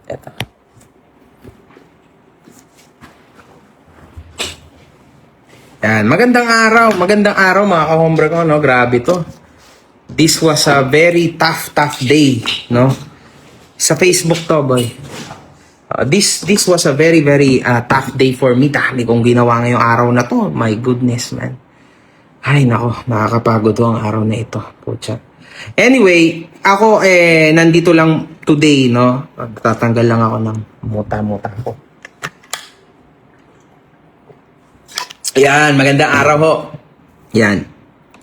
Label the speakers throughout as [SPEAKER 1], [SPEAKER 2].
[SPEAKER 1] Ito. Yan, magandang araw mga ka-hombre ko, no? Grabe to. This was a very tough day, no? Sa Facebook to, boy. This was a very tough day for me. Dami kong ginawa ngayong araw na to. My goodness, man. Ay, nako, nakakapagod to ang araw na ito. Pucha. Anyway, ako nandito lang today, no? Tatanggal lang ako ng muta-muta ko. Yan, magandang araw ho. Yan.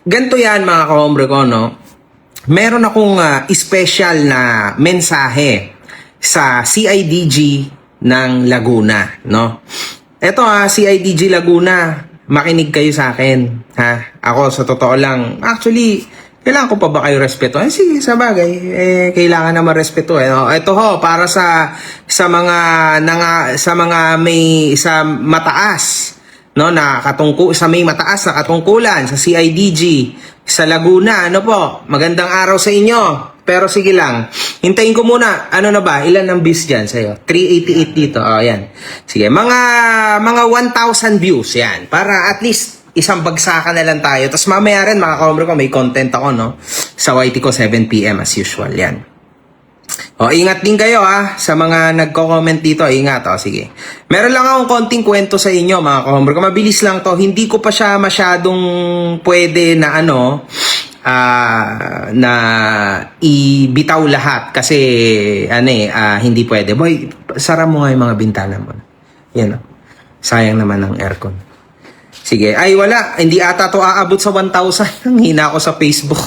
[SPEAKER 1] Ganito yan mga ka-hombre ko, no? Meron akong special na mensahe sa CIDG ng Laguna, no? Ito CIDG Laguna, makinig kayo sa akin, ha? Ako sa totoo lang, actually, kailangan ko pa ba kayo respeto? Sige, sa bagay, kailangan naman respeto, no? Ito ho, para sa mga may sa mataas, no, na sa may mataas na katungkulan sa CIDG sa Laguna, ano po, magandang araw sa inyo. Pero sige lang, hintayin ko muna, ano na ba, ilan ang views dyan sa'yo? 388 dito, yan. Sige, mga 1,000 views, yan. Para at least isang bagsakan na lang tayo. Tapos mamaya rin, mga ka-hombre ko, may content ako, no? Sa YT ko, 7 PM as usual, yan. Ingat din kayo sa mga nagko-comment dito. Ingat, sige. Meron lang akong konting kwento sa inyo, mga ka-hombre ko. Mabilis lang to. Hindi ko pa siya masyadong pwede na na ibitaw lahat kasi hindi pwede. Boy, sara mo nga yung mga bintana mo. Yan, sayang naman ang aircon. Sige. Ay, wala. Hindi ata to aabot sa 1,000. Ang hina ako sa Facebook.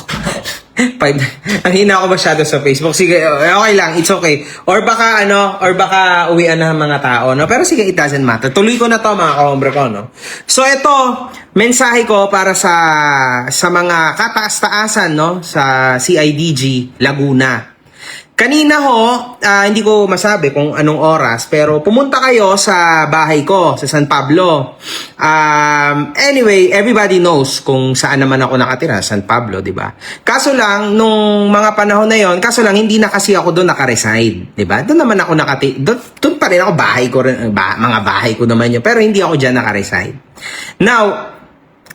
[SPEAKER 1] Ang hina ako masyado sa Facebook. Sige, okay lang. It's okay. Or baka uwian na mga tao, no? Pero sige, it doesn't matter. Tuloy ko na to, mga ka-hombre ko, no? So, ito, mensahe ko para sa mga kataas-taasan, no? Sa CIDG Laguna. Kanina ho, hindi ko masabi kung anong oras, pero pumunta kayo sa bahay ko, sa San Pablo. Anyway, everybody knows kung saan naman ako nakatira, San Pablo, di ba? Kaso lang, nung mga panahon na yon, hindi na kasi ako doon naka-reside, di ba? Doon naman ako doon pa rin ako, bahay ko rin, mga bahay ko naman yun, pero hindi ako dyan naka-reside. Now,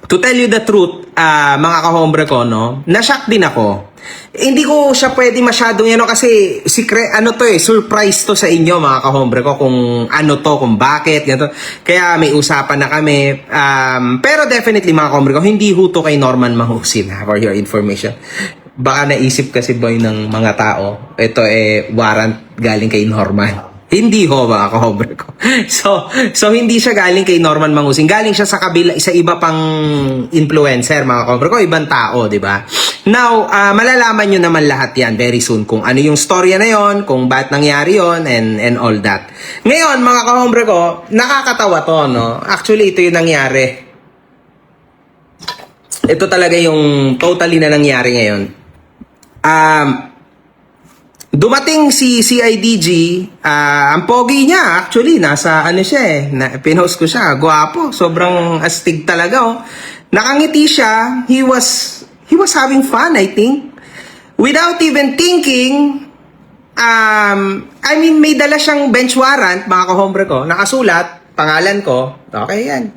[SPEAKER 1] to tell you the truth, mga ka-hombre ko, no, na-shock din ako. Hindi ko siya pwede masyadong kasi surprise to sa inyo, mga ka-hombre ko, kung kung bakit, ganito. Kaya may usapan na kami. Pero definitely, mga ka-hombre ko, hindi huto kay Norman Mahusin, for your information. Baka naisip kasi boy ng mga tao, ito warrant galing kay Norman. Hindi ho, mga ka-hombre ko. So hindi siya galing kay Norman Mangusin. Galing siya sa iba pang influencer, mga ka-hombre ko, ibang tao, di ba? Now, malalaman nyo naman lahat yan very soon kung ano yung storya na yon, kung bakit nangyari yon, and all that. Ngayon, mga ka-hombre ko, nakakatawa to, no? Actually, ito yung nangyari. Ito talaga yung totally na nangyari ngayon. Dumating si CIDG, ang pogi niya, actually, nasa siya pinost ko siya, gwapo, sobrang astig talaga, Nakangiti siya, he was having fun, I think. Without even thinking, may dala siyang bench warrant, mga ka-hombre ko, nakasulat, pangalan ko, okay yan.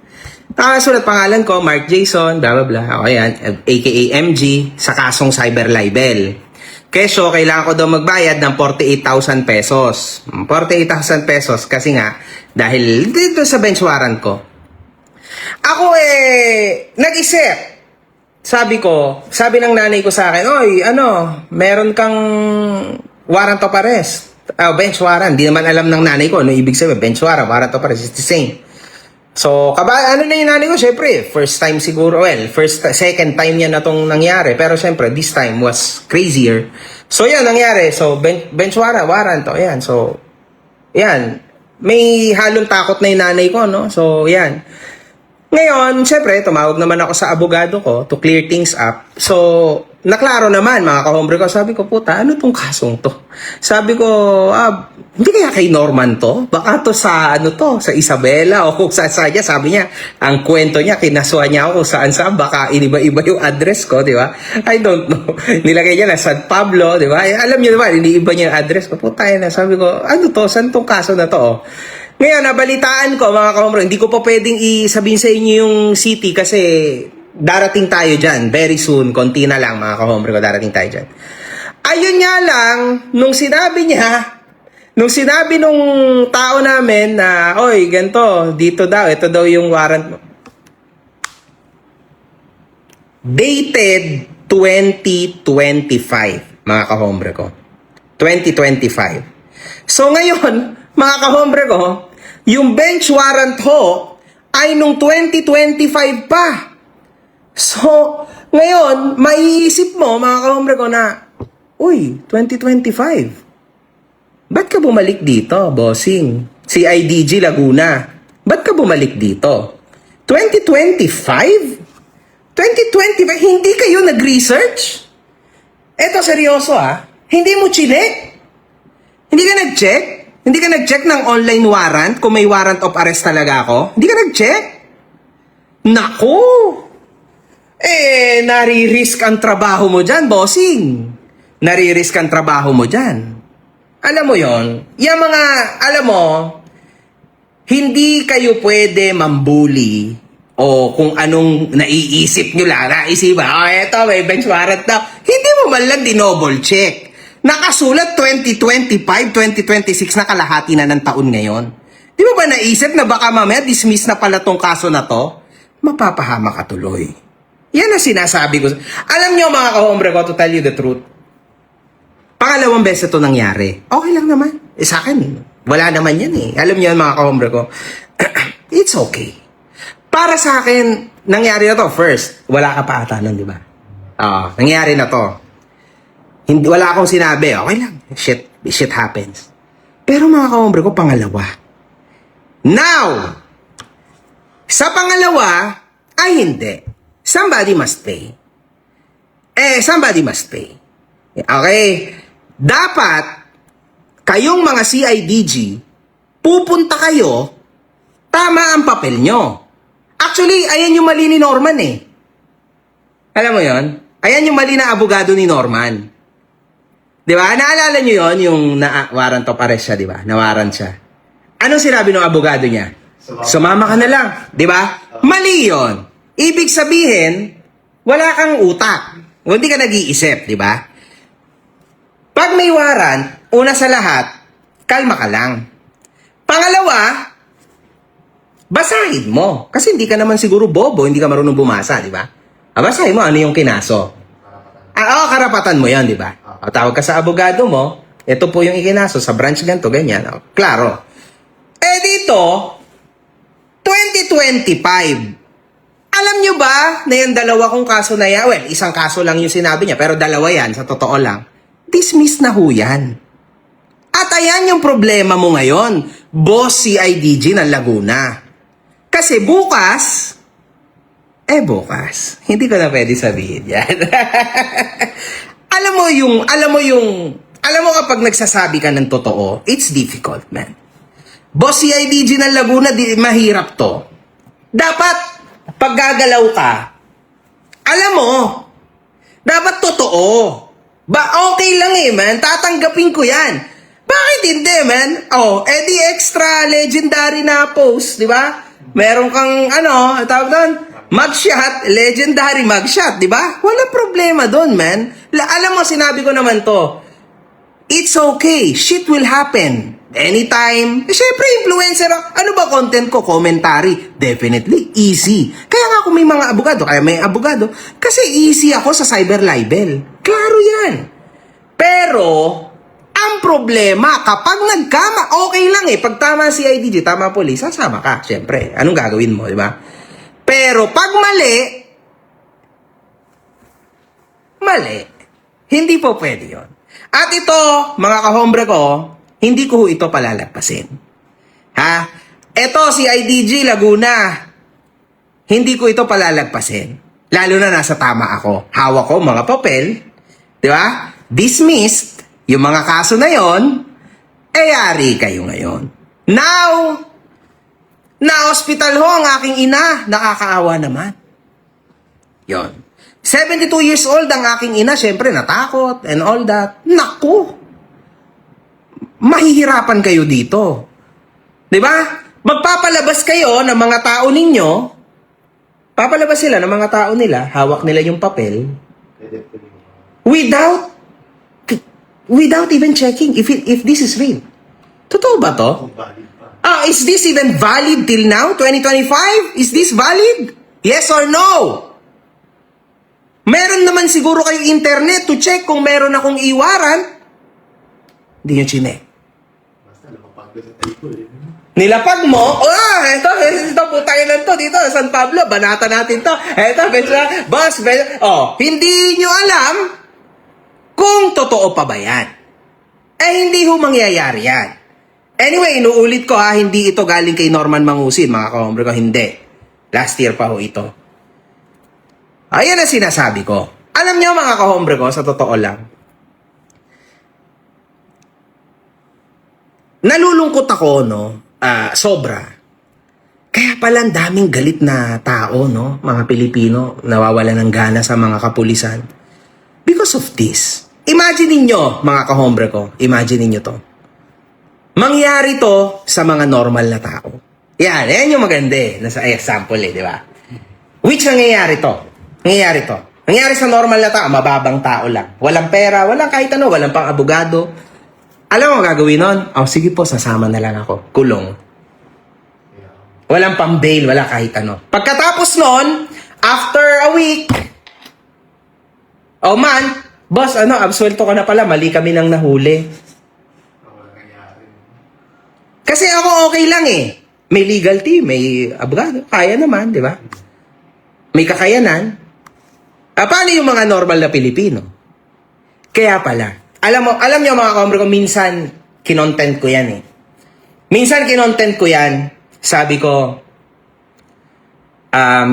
[SPEAKER 1] Nakasulat pangalan ko, Mark Jason, blah blah blah, okay yan, aka MG, sa kasong cyber libel. Keso, kailangan ko daw magbayad ng 48,000 pesos. 48,000 pesos kasi nga, dahil dito sa bench warrant ko. Ako nag-isip. Sabi ng nanay ko sa akin, oy, meron kang warrant of arrest. Bench warrant. Di naman alam ng nanay ko, ano ibig sabihin, bench warrant of arrest, it's the same. So, na yung nanay ko, syempre, first time siguro, second time niya na itong nangyari. Pero syempre, this time was crazier. So, yan, nangyari. So, bench warrant, yan. So, yan. May halong takot na yung nanay ko, no? So, yan. Ngayon, syempre, tumawag naman ako sa abogado ko to clear things up. So, naklaro naman mga kahombre ko. Sabi ko, puta, ano tong kasong to? Sabi ko, hindi kaya kay Norman to? Baka to sa, sa Isabela o kung saan niya. Sabi niya, ang kwento niya, kinasuhan niya ako kung saan. Baka iniba-iba yung address ko, di ba? I don't know. Nilagay niya na San Pablo, di ba? Alam niyo naman, iniiba niya yung address ko. Puta na, sabi ko, ano to? Saan tong kaso na to? Ngayon, nabalitaan ko mga kahombre, hindi ko pa pwedeng isabihin sa inyo yung city kasi darating tayo dyan. Very soon, konti na lang mga kahombre ko, darating tayo dyan. Ayun nga lang, nung sinabi nung tao namin na, oy, ganito, dito daw, ito daw yung warrant mo. Dated 2025, mga kahombre ko. 2025. So ngayon, mga kahombre ko, yung bench warrant ho ay nung 2025 pa. So, ngayon, maiisip mo, mga kahombre ko na, uy, 2025. Ba't ka bumalik dito, bossing? CIDG Laguna. Ba't ka bumalik dito? 2025? 2025? Hindi kayo nag-research? Eto, seryoso Hindi mo chinek? Hindi ka nag-check? Hindi ka nag-check ng online warrant kung may warrant of arrest talaga ako? Hindi ka nag-check? Naku! Nari-risk ang trabaho mo dyan, bossing. Nari-risk ang trabaho mo dyan. Alam mo yon, yung mga, alam mo, hindi kayo pwede mambuli o kung anong naiisip nyo lang. Naisipan, eto, may bench warrant na. Hindi mo man lang dinouble check. Nakasulat 2025, 2026 na kalahati na ng taon ngayon. Di mo ba naisip na baka mamaya dismiss na pala tong kaso na to? Mapapahama ka tuloy. Yan ang sinasabi ko. Alam nyo mga kahombre ko, to tell you the truth, pangalawang beses ito nangyari. Okay lang naman. Sa akin, wala naman yan Alam nyo mga kahombre ko, it's okay. Para sa akin, nangyari na to. First, wala ka pa ata nun, di ba? Nangyari na to. Hindi, wala akong sinabi. Okay lang. Shit happens. Pero mga kahombre ko, pangalawa. Now, sa pangalawa, ay hindi. Somebody must pay. Somebody must pay. Okay? Dapat, kayong mga CIDG, pupunta kayo, tama ang papel nyo. Actually, ayan yung mali ni Norman Alam mo yon? Ayan yung mali na abogado ni Norman. Di ba? Naalala nyo yon yung warrant of arrest siya, di ba? Na-warrant siya. Anong sinabi ng abogado niya? Sumama ka na lang. Di ba? Mali yon. Ibig sabihin, wala kang utak. O hindi ka nag-iisip, di ba? Pag may warrant, una sa lahat, kalma ka lang. Pangalawa, basahin mo. Kasi hindi ka naman siguro bobo, hindi ka marunong bumasa, di ba? Basahin mo ano yung kinaso. Karapatan mo yan, di ba? Tawag ka sa abogado mo, ito po yung ikinaso sa branch ganito, ganyan. Klaro. Dito, 2025. Alam nyo ba na yung dalawa kong kaso na yan? Well, isang kaso lang yung sinabi niya, pero dalawa yan, sa totoo lang. Dismiss na ho yan. At ayan yung problema mo ngayon, boss CIDG ng Laguna. Kasi bukas, hindi ko na pwede sabihin yan. Alam mo kapag nagsasabi ka ng totoo, it's difficult, man. Boss CIDG ng Laguna, mahirap to. Dapat, pag gagalaw ka, alam mo, dapat totoo. Okay lang man, tatanggapin ko yan. Bakit hindi, man? Di extra legendary na post, di ba? Meron kang, tawag doon, mugshot, legendary mugshot, di ba? Wala problema doon, man. Alam mo, sinabi ko naman to, it's okay, shit will happen. Anytime. Siyempre, influencer, ano ba content ko? Commentary. Definitely, easy. Kaya nga kung may mga abogado, kasi easy ako sa cyber libel. Klaro yan. Pero, ang problema, kapag okay lang pag tama si IDG, tama police, sasama ka, siyempre. Anong gagawin mo, di ba? Pero pag mali, hindi po pwede yun. At ito, mga kahombre ko, hindi ko ito palalagpasin. Ito si IDG Laguna, hindi ko ito palalagpasin. Lalo na nasa tama ako. Hawak ko mga papel, di ba? Dismissed yung mga kaso na yon, yari kayo ngayon. Now, na-hospital ho ang aking ina. Nakakaawa naman. Yon. 72 years old ang aking ina. Siyempre, natakot and all that. Naku! Mahihirapan kayo dito. Di ba? Magpapalabas kayo ng mga tao ninyo. Papalabas sila ng mga tao nila. Hawak nila yung papel. Without even checking if this is real. Totoo ba to? Is this even valid till now? 2025? Is this valid? Yes or no? Meron naman siguro kayong internet to check kung meron akong iwaran. Hindi nyo chinek. Nilapag mo, ito putay lang to dito, San Pablo, banata natin to. Ito, boss, hindi nyo alam kung totoo pa ba yan. Hindi ho mangyayari yan. Anyway, inuulit ko hindi ito galing kay Norman Mangusin, mga kahombre ko, hindi. Last year pa ho ito. Ayan ang sinasabi ko. Alam nyo mga kahombre ko, sa totoo lang, nalulungkot ako, no? Sobra. Kaya pala ang daming galit na tao, no? Mga Pilipino, nawawala ng gana sa mga kapulisan. Because of this. Imagine ninyo, mga kahombre ko, imagine ninyo to. Mangyari to sa mga normal na tao. Yan yung maganda nasa example di ba? Which nangyayari to? Nangyayari sa normal na tao, mababang tao lang. Walang pera, walang kahit ano, walang pang abogado. Alam mo gagawin nun? Sige po, sasama na lang ako. Kulong. Walang pang bail, wala kahit ano. Pagkatapos nun, after a week, boss, absuelto ka na pala, mali kami nang nahuli. Kasi ako okay lang May legal team, may abogado, kaya naman, di ba? May kakayanan. Paano yung mga normal na Pilipino? Kaya pala, alam niyo mga kahombre ko, minsan kinontent ko yan sabi ko,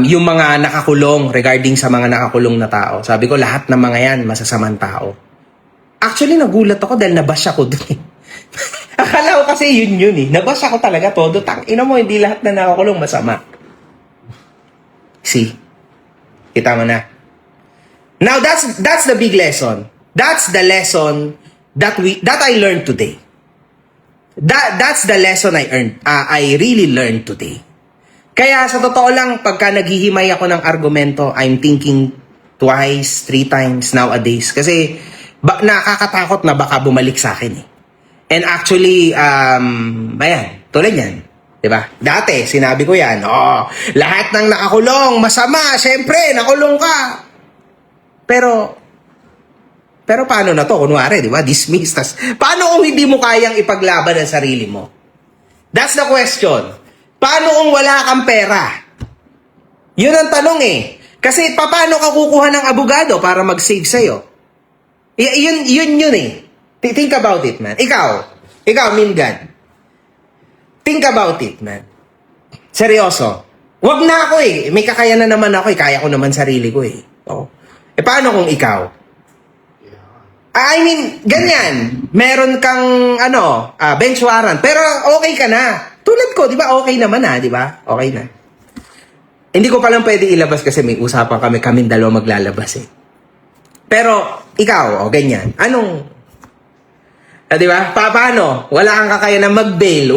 [SPEAKER 1] yung mga nakakulong, regarding sa mga nakakulong na tao, sabi ko, lahat ng mga yan, masasamang tao. Actually, nagulat ako dahil nabash ako dun Akala ko kasi yun nabash ako talaga todo. Ina mo, hindi lahat na nakakulong masama. See? Kita mo na. Now, that's the big lesson. That's the lesson that I learned today. That's the lesson I really learned today. Kaya sa totoo lang, pagka naghihimay ako ng argumento, I'm thinking twice, 3 times nowadays. Kasi nakakatakot na baka bumalik sa akin And actually, tulad yan. Diba? Dati, sinabi ko yan, lahat ng nakakulong, masama, syempre, nakulong ka. Pero paano na to? Kunwari, di ba? Dismiss. Paano kung hindi mo kayang ipaglaban ang sarili mo? That's the question. Paano kung wala kang pera? Yun ang tanong Kasi paano ka kukuha ng abogado para mag-save sa'yo? Yun Think about it, man. Ikaw, Mingan. Think about it, man. Seryoso. Wag na ako May kakayanan naman ako Kaya ko naman sarili ko paano kung ikaw? I mean, ganyan. Meron kang, bench warrant. Pero okay ka na. Tulad ko, di ba? Okay naman di ba? Okay na. Hindi ko palang pwede ilabas kasi may usapan kaming dalawa maglalabas Pero, ikaw, ganyan. Di ba? Paano? Wala kang kakayanan mag-bail.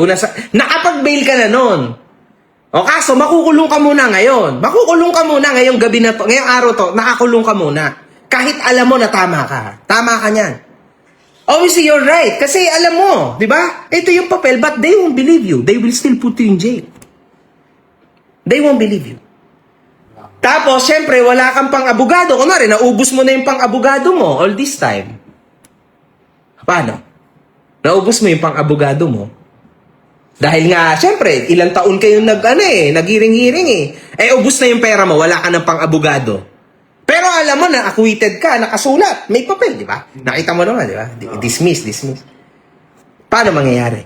[SPEAKER 1] Nakapag-bail ka na nun. Kaso, makukulong ka muna ngayon. Makukulong ka muna ngayong gabi na to. Ngayong araw to, nakakulong ka muna. Kahit alam mo na tama ka. Tama ka niyan. Obviously, you're right. Kasi alam mo, di ba? Ito yung papel, but they won't believe you. They will still put you in jail. They won't believe you. Tapos, syempre, wala kang pang-abogado. Kunwari, naubos mo na yung pang-abogado mo all this time. Paano? Naubos mo yung pang-abogado mo. Dahil nga, syempre, ilang taon kayong naghiring-hiring ubos na yung pera mo, wala ka ng pang-abogado. Pero alam mo na, acquitted ka, nakasulat, may papel, di ba? Nakita mo naman, di ba? Dismiss. Paano mangyayari?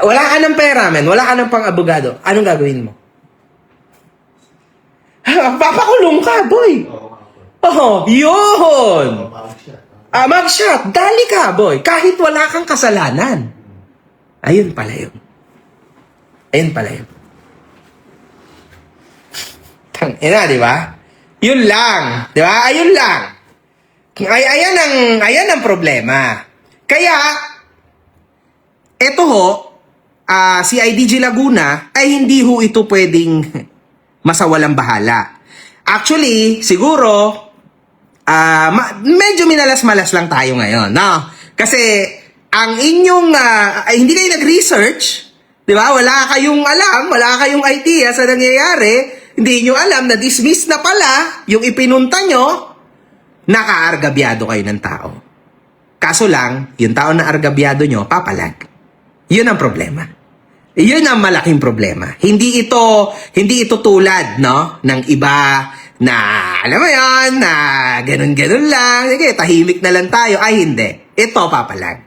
[SPEAKER 1] Wala ka ng pera, man. Wala ka ng pang-abogado. Anong gagawin mo? Papakulong ka, boy. Oh, yun. Mag-shot. Dali ka, boy. Kahit wala kang kasalanan. Ayun pala yun. Ayun pala yun. Tangina, di ba? Yun lang. Di ba? Ayun lang. Ayan ang problema. Kaya, eto ho, si IDG Laguna ay hindi ho ito pwedeng masawalang bahala. Actually, siguro, medyo minalas-malas lang tayo ngayon, no? Kasi, ang inyong, hindi kayo nag-research, di ba? Wala kayong alam, wala kayong idea sa nangyayari, hindi nyo alam na dismiss na pala yung ipinunta nyo, naka-argabyado kayo ng tao. Kaso lang, yung tao na argabyado nyo, papalag. Yun ang problema. Yun ang malaking problema. Hindi ito tulad, no, ng iba na, alam mo yun, na ganun-ganun lang. Sige, tahimik na lang tayo. Ay, hindi. Ito, papalag.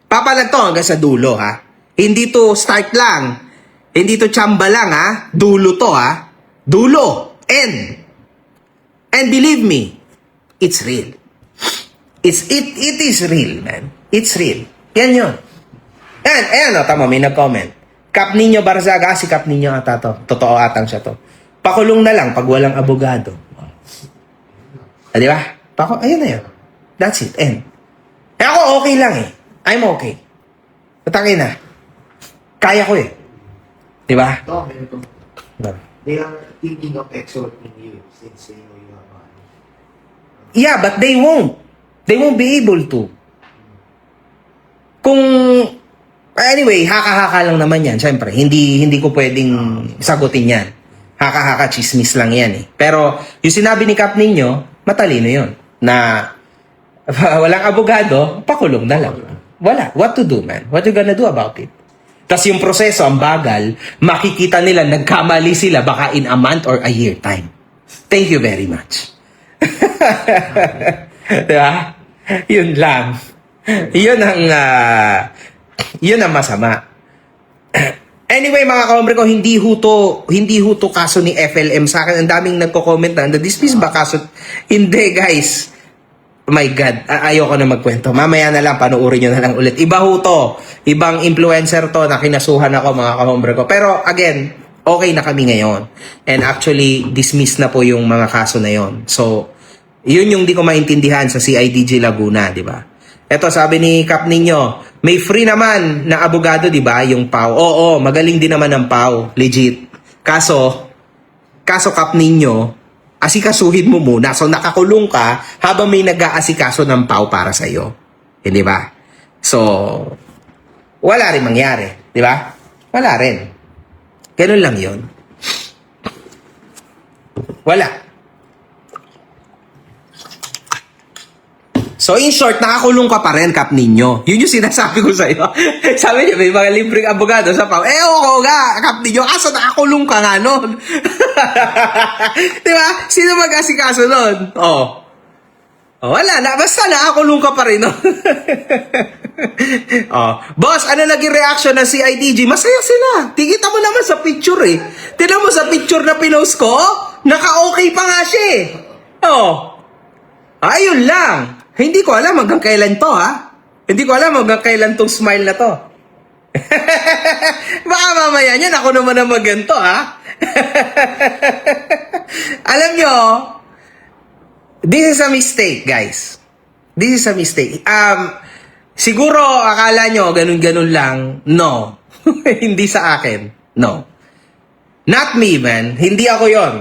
[SPEAKER 1] Papalag to hanggang sa dulo, ha. Hindi to start lang. Hindi to tsamba lang, ha. Dulo to, ha. Dulo. End. And believe me, it's real. It is real, man. It's real. Yan yun. Ayan, o, tama, may nag-comment. Kap Ninyo Barzaga, si Kap Ninyo ata to. Totoo atang siya to. Pakulong na lang pag walang abogado. Di ba? Ayun na yun. That's it. End. Ako okay lang eh. I'm okay. Patangin na. Kaya ko eh. Di ba?
[SPEAKER 2] They are thinking of extorting you since they know you have money.
[SPEAKER 1] Yeah, but they won't. They won't be able to. Anyway, haka-haka lang naman yan. Siyempre, hindi ko pwedeng sagutin yan. Haka-haka, chismis lang yan eh. Pero, yung sinabi ni Kap Ninyo, matalino yun. Na, walang abogado, pakulong na lang. Wala. What to do, man? What you gonna do about it? Tapos yung proseso, ang bagal, makikita nila, nagkamali sila, baka in a month or a year time. Thank you very much. Diba? Yun lang. Yun ang masama. Anyway, mga kaombre ko, hindi huto kaso ni FLM sa akin. Ang daming nagko-comment na, dismiss ba kaso? Hindi, guys. Oh my God, ayoko na magkwento. Mamaya na lang, panuorin nyo na lang ulit. Iba huto. Ibang influencer to na kinasuhan ako, mga kaombre ko. Pero, again, okay na kami ngayon. And actually, dismiss na po yung mga kaso na yon. So, yun yung di ko maintindihan sa CIDG Laguna, di ba? Eto, sabi ni Kap Ninyo, may free naman na abogado, di ba? Yung Pau. Oo, magaling din naman ang Pau. Legit. Kaso Kap Ninyo, asikasuhin mo muna. So, nakakulong ka habang may nag-aasikaso ng Pau para sa'yo. Hindi ba? So, wala rin mangyari. Di ba? Wala rin. Ganun lang yun. Wala. So, in short, nakakulong ka pa rin, Kap Ninyo. Yun yung sinasabi ko sa'yo. Sabi niyo, may mga libreng abogado sa Pau. Oo nga, Kap Ninyo. Kaso nakakulong ka nga nun. Diba? Sino mag-asikaso nun? Wala na. Basta nakakulong ka pa rin nun. Boss, ano naging reaction ng CIDG? Masaya sila. Tigita mo naman sa picture eh. Tignan mo sa picture na pinost ko. Naka-okay pa nga siya eh. Ayun lang. Hindi ko alam hanggang kailan to, ha? Hindi ko alam hanggang kailan tong smile na to. Baka mamaya niyan, ako naman ang maganto, ha? Alam nyo, this is a mistake, guys. This is a mistake. Siguro, akala nyo, ganun-ganun lang. No. Hindi sa akin. No. Not me, man. Hindi ako yon.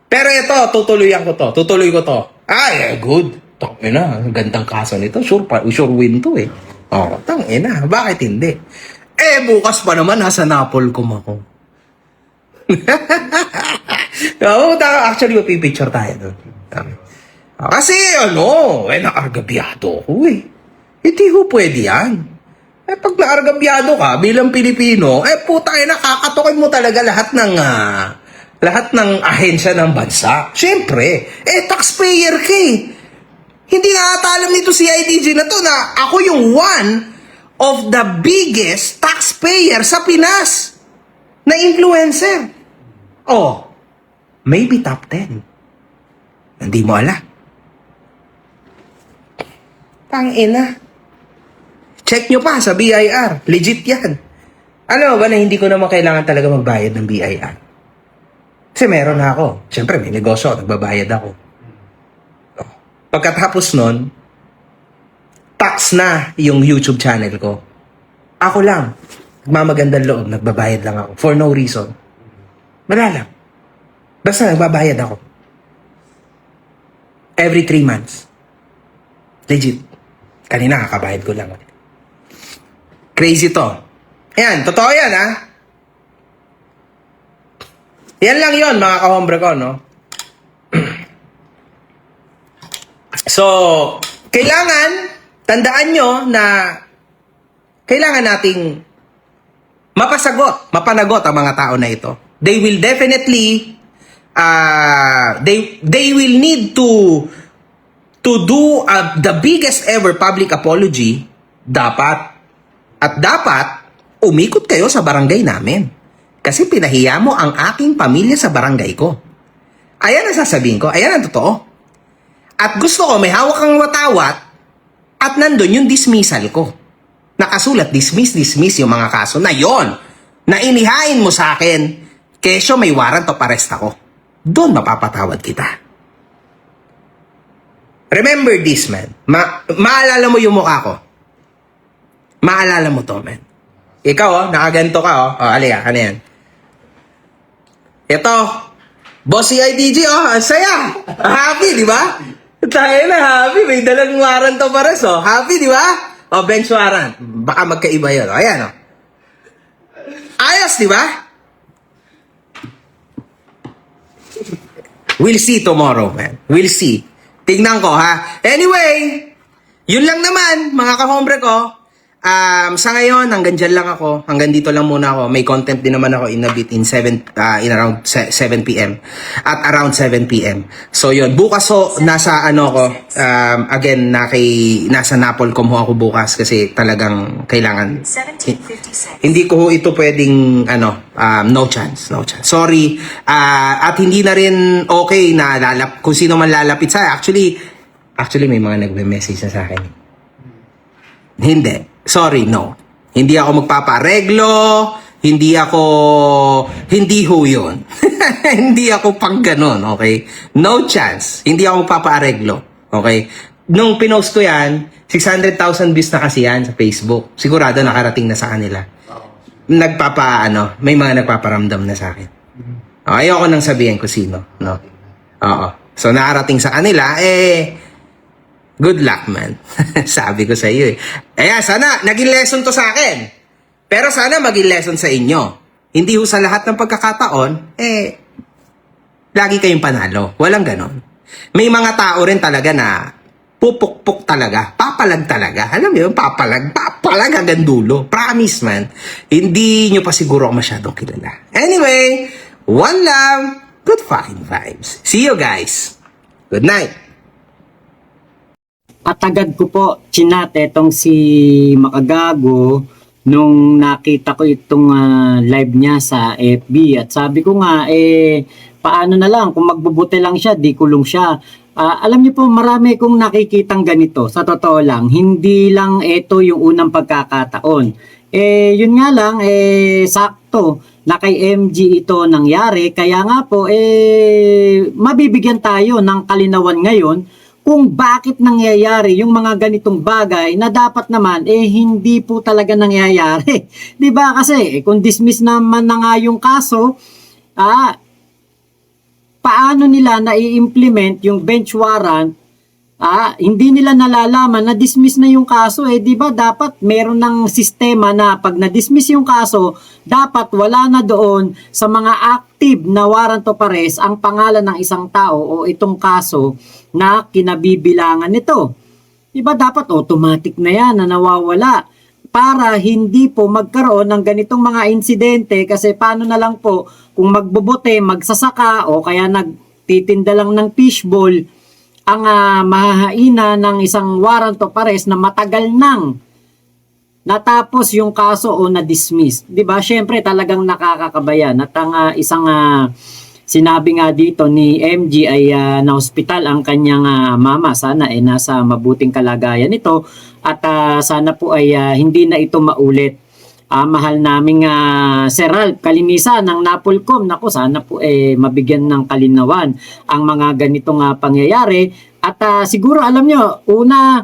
[SPEAKER 1] Pero ito, tutuloyan ko to. Tutuloy ko to. Ay, good. Tangina, gandang kaso nito. Sure win to eh. Tangina, bakit hindi? Bukas pa naman, nasa Napolcom ako. Actually, mapipicture tayo doon. Kasi, naargabyado ako eh. Hindi ho pwede yan. Pag naargabyado ka, bilang Pilipino, putang ina, kakatukin mo talaga lahat ng ahensya ng bansa. Siyempre, taxpayer ka eh. Hindi nga ata alam nito si IDG na to na ako yung one of the biggest taxpayer sa Pinas na influencer. Maybe top 10. Hindi mo alam. Tangina. Check nyo pa sa BIR. Legit yan. Alam mo ba na hindi ko naman kailangan talaga magbayad ng BIR? Kasi meron na ako. Siyempre, may negosyo. Nagbabayad ako. Pagkatapos nun, tax na yung YouTube channel ko. Ako lang. Nagmamagandang loob. Nagbabayad lang ako. For no reason. Wala lang. Basta nagbabayad ako. Every 3 months. Legit. Kanina, kakabayad ko lang. Crazy to. Ayan, totoo yan, ha? Yan lang yon mga kahombre ko, no? So, kailangan, tandaan nyo na kailangan nating mapanagot ang mga tao na ito. They will definitely, they will need to do the biggest ever public apology. Dapat umikot kayo sa barangay namin. Kasi pinahiya mo ang aking pamilya sa barangay ko. Ayan ang sasabihin ko. Ayan ang totoo. At gusto ko may hawak kang watawat at nandun yung dismissal ko. Nakasulat, dismiss yung mga kaso na yon na inihain mo sa akin. Kesyo may warrant of arrest ako. Doon mapapatawad kita. Remember this, man. Maalala mo yung mukha ko. Maalala mo to, man. Ikaw, nakaganto ka, alika, ano yan? Ito, Boss CIDG, ang saya. Happy, di ba? Tayo na, happy. May dalang warrant of arrest, Happy, di ba? Bench warrant. Baka magkaiba yun. Ayan, Ayos, di ba? We'll see tomorrow, man. We'll see. Tignan ko, ha? Anyway, yun lang naman, mga kahombre ko. Sa ngayon, hanggang dyan lang ako. Hanggang dito lang muna ako. May content din naman ako in a bit in around 7 p.m. At around 7 p.m. So, yun. Bukas nasa again, nasa Napolcom ako bukas kasi talagang kailangan.
[SPEAKER 3] 17:57.
[SPEAKER 1] Hindi ko ito pwedeng, no chance. Sorry. At hindi na rin okay na kung sino man lalapit sa Actually, may mga nagme-message na sa akin. Hindi. Sorry, no. Hindi ako magpapaareglo, hindi ho yun. Hindi ako pang ganon, okay? No chance. Hindi ako magpapaareglo, okay? Nung pinost ko yan, 600,000 views na kasi yan sa Facebook. Sigurado nakarating na sa kanila. May mga nagpaparamdam na sa akin. Ayoko nang sabihin ko sino, no? Oo. So, nakarating sa kanila, good luck, man. Sabi ko sa iyo, sana, naging lesson to sa akin. Pero sana maging lesson sa inyo. Hindi ho sa lahat ng pagkakataon, lagi kayong panalo. Walang ganon. May mga tao rin talaga na pupukpuk talaga. Papalag talaga. Alam mo yun, papalag hanggang dulo. Promise, man. Hindi nyo pa siguro ako masyadong kilala. Anyway, one love, good fucking vibes. See you guys. Good night.
[SPEAKER 4] At agad ko po chinat etong si Makagago nung nakita ko itong live niya sa FB. At sabi ko nga, paano na lang, kung magbubuti lang siya, di kulong siya. Alam niyo po, marami kong nakikitang ganito. Sa totoo lang, hindi lang ito yung unang pagkakataon. Yun nga lang, sakto na kay MG ito nangyari. Kaya nga po, mabibigyan tayo ng kalinawan ngayon kung bakit nangyayari yung mga ganitong bagay na dapat naman hindi po talaga nangyayari. 'Di ba? Kasi kung dismiss naman na nga yung kaso, paano nila na-i-implement yung bench warrant? Hindi nila nalalaman na dismiss na yung kaso. 'Di ba? Dapat meron ng sistema na pag na-dismiss yung kaso, dapat wala na doon sa mga active na warrant of arrest ang pangalan ng isang tao o itong kaso na kinabibilangan nito. Diba dapat automatic na yan na nawawala para hindi po magkaroon ng ganitong mga insidente. Kasi paano na lang po kung magbubote, magsasaka o kaya nagtitinda lang ng fishball ang mahahaina ng isang warrant of arrest na matagal nang natapos yung kaso o na-dismiss. Diba? Syempre talagang nakakakabayan at ang isang sinabi nga dito ni MG ay na-hospital ang kanyang mama. Sana ay nasa mabuting kalagayan ito at sana po ay hindi na ito maulit. Mahal naming Sir Ralph Kalimisa ng Napolcom, naku, sana po mabigyan ng kalinawan ang mga ganitong pangyayari. At siguro alam nyo, una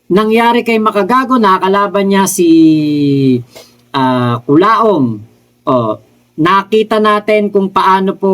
[SPEAKER 4] nangyari kay Makagago, nakakalaban niya si Kulaong. Nakita natin kung paano po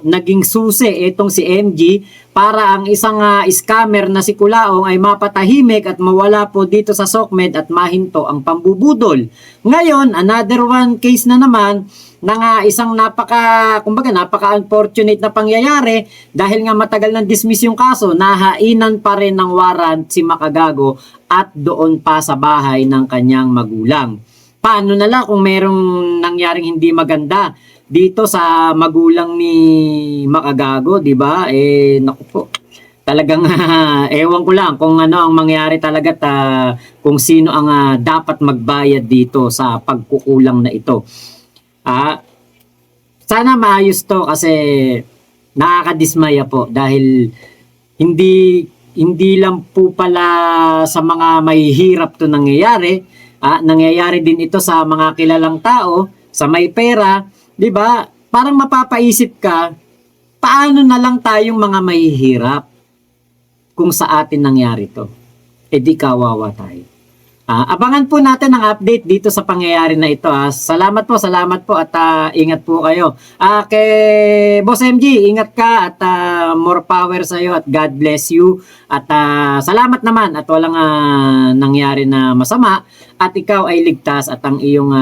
[SPEAKER 4] naging susi itong si MG para ang isang scammer na si Kulaong ay mapatahimik at mawala po dito sa SOCMED at mahinto ang pambubudol. Ngayon, another one case na naman ng isang napaka-unfortunate na pangyayari dahil nga matagal nang dismiss yung kaso, nahainan pa rin ng warrant si Makagago at doon pa sa bahay ng kanyang magulang. Paano na lang kung merong nangyaring hindi maganda dito sa magulang ni Makagago, di ba? Naku po. Talagang ewan ko lang kung ano ang mangyari talaga at kung sino ang dapat magbayad dito sa pagkukulang na ito. Sana maayos to kasi nakakadismaya po dahil hindi lang po pala sa mga mahihirap to nangyayari. Nangyayari din ito sa mga kilalang tao, sa may pera, 'di ba? Parang mapapaisip ka, paano na lang tayong mga mahihirap kung sa atin nangyari 'to? Di kawawa tayo. Abangan po natin ang update dito sa pangyayari na ito. Salamat po at ingat po kayo. Kay Boss MG, ingat ka at more power sa iyo at God bless you. At salamat naman at walang nangyari na masama at ikaw ay ligtas at ang iyong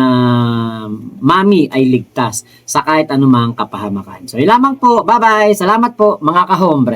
[SPEAKER 4] mami ay ligtas sa kahit anumang kapahamakan. So, yun lamang po. Bye-bye. Salamat po mga kahombre.